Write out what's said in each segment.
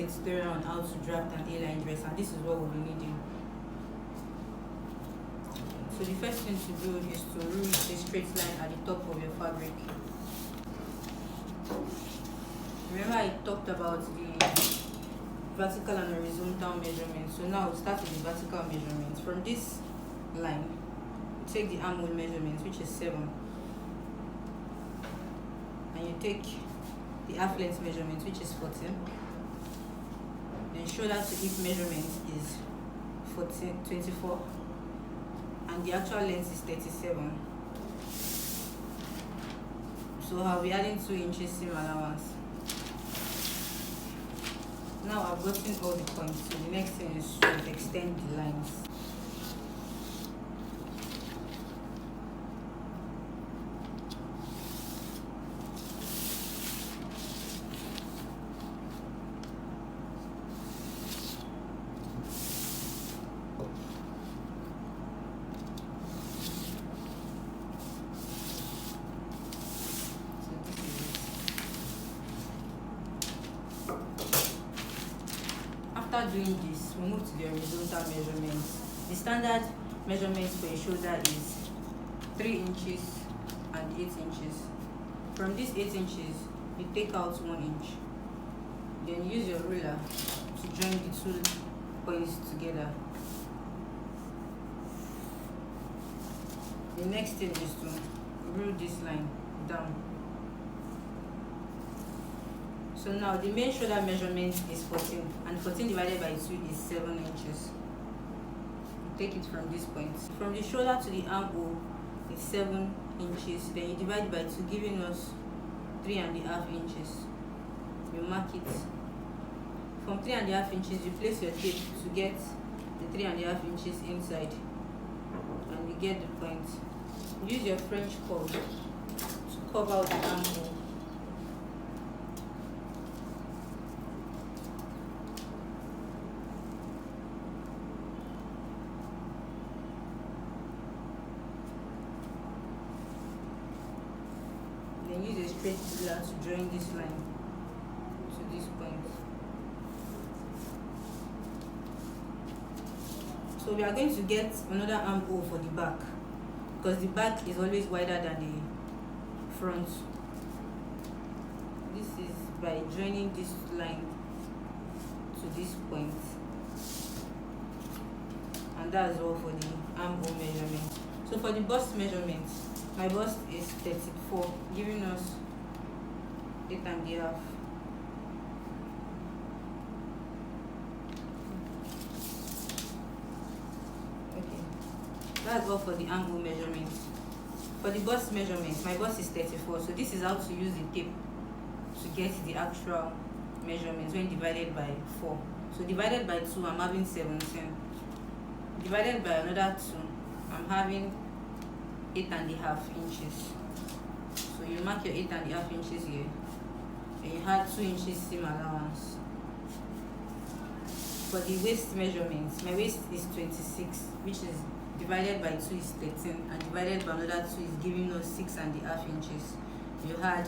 tutorial on how to draft an A-line dress, and this is what we'll be needing. So the first thing to do is to rule a straight line at the top of your fabric. Remember I talked about the vertical and horizontal measurements. So now we'll start with the vertical measurements. From this line, take the armhole measurements, which is 7, and you take the half length measurement, which is 14. Then shoulder to hip measurement is 24, and the actual length is 37. So I'll be adding 2 inches seam allowance. Now I've gotten all the points, so the next thing is to extend the lines. After doing this, we move to the horizontal measurements. The standard measurement for a shoulder is 3 inches and 8 inches. From these 8 inches, you take out 1 inch. Then use your ruler to join the 2 points together. The next thing is to rule this line down. So now the main shoulder measurement is 14, and 14 divided by 2 is 7 inches. You take it from this point. From the shoulder to the armhole is 7 inches. Then you divide by 2, giving us 3.5 inches. You mark it. From 3.5 inches, you place your tape to get the 3.5 inches inside, and you get the point. Use your French curve to curve out the armhole. Then use a straight ruler to join this line to this point. So we are going to get another armhole for the back, because the back is always wider than the front. This is by joining this line to this point, and that's all for the armhole measurement. So for the bust measurement, my bust is 34, giving us 8.5. That's all for the armhole measurement. For the bust measurement, my bust is 34, so this is how to use the tape to get the actual measurements when divided by 4. So divided by 2, I'm having 17. Divided by another 2, I'm having 8.5 inches. So you mark your 8.5 inches here, and you add 2 inches seam allowance. For the waist measurements, my waist is 26, which is divided by 2 is 13, and divided by another 2 is giving us 6.5 inches. You add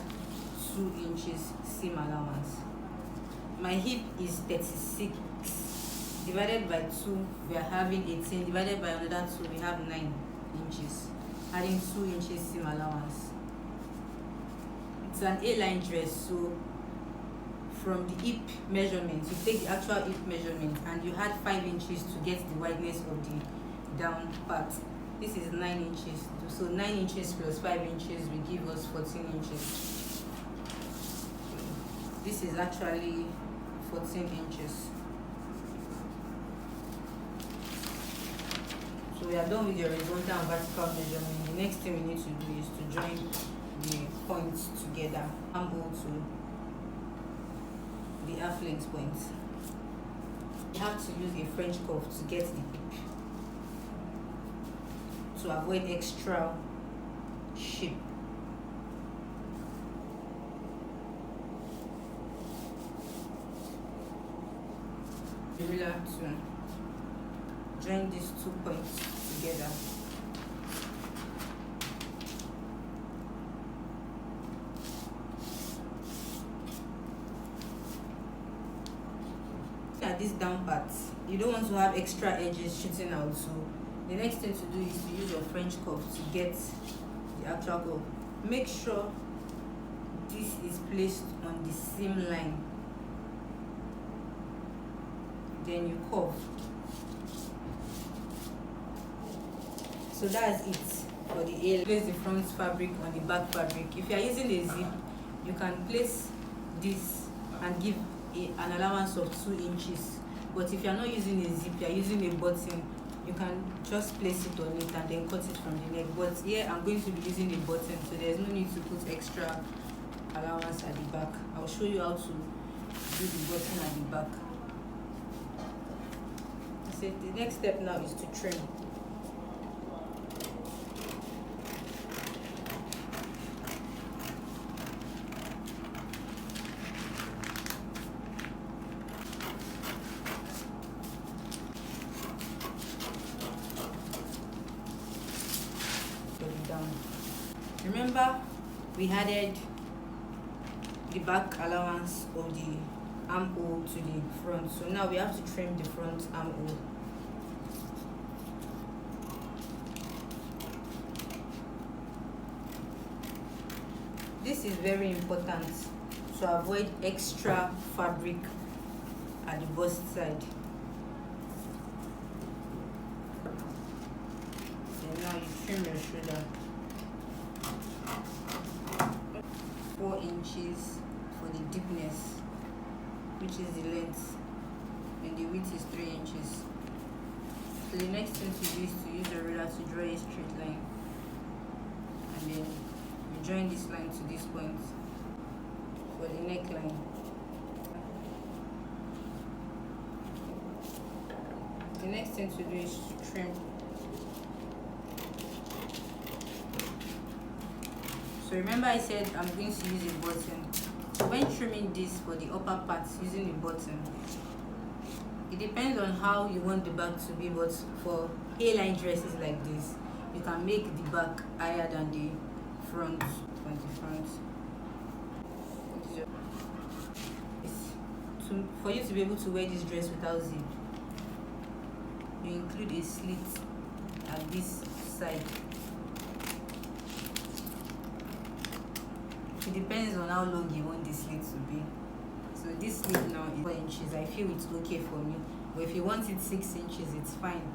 2 inches seam allowance. My hip is 36, divided by 2 we are having 18, divided by another 2 we have 9 inches, adding 2 inches seam allowance. It's an A-line dress, so from the hip measurement, you take the actual hip measurement and you add 5 inches to get the wideness of the down part. This is 9 inches, so 9 inches plus 5 inches will give us 14 inches. This is actually 14 inches. So we are done with the horizontal and vertical measurement. The next thing we need to do is to join the points together, armhole to the half length points. You have to use a French curve to get the hip, to avoid extra shape. The ruler to join these 2 points together. at this down part, you don't want to have extra edges shooting out. So the next thing to do is to use your French curve to get the actual curve. Make sure this is placed on the seam line, then you curve. So that's it for the A. Place the front fabric on the back fabric. If you are using a zip, you can place this and give an allowance of 2 inches. But if you are not using a zip, you are using a button, you can just place it on it and then cut it from the neck. But here I'm going to be using a button, so there's no need to put extra allowance at the back. I'll show you how to do the button at the back. So the next step now is to trim. Down. Remember, we added the back allowance of the armhole to the front, so now we have to trim the front armhole. This is very important to avoid extra fabric at the bust side. And now you trim your shoulder. 4 inches for the deepness, which is the length, and the width is 3 inches. So the next thing to do is to use a ruler to draw a straight line, and then you join this line to this point for the neckline. The next thing to do is to trim. So remember I said I'm going to use a button. So when trimming this for the upper parts using a button, it depends on how you want the back to be, but for A-line dresses like this, you can make the back higher than the front. For you to be able to wear this dress without zip, you include a slit at this side. It depends on how long you want this slit to be. So this slit now is 4 inches. I feel it's okay for me. But if you want it 6 inches, it's fine.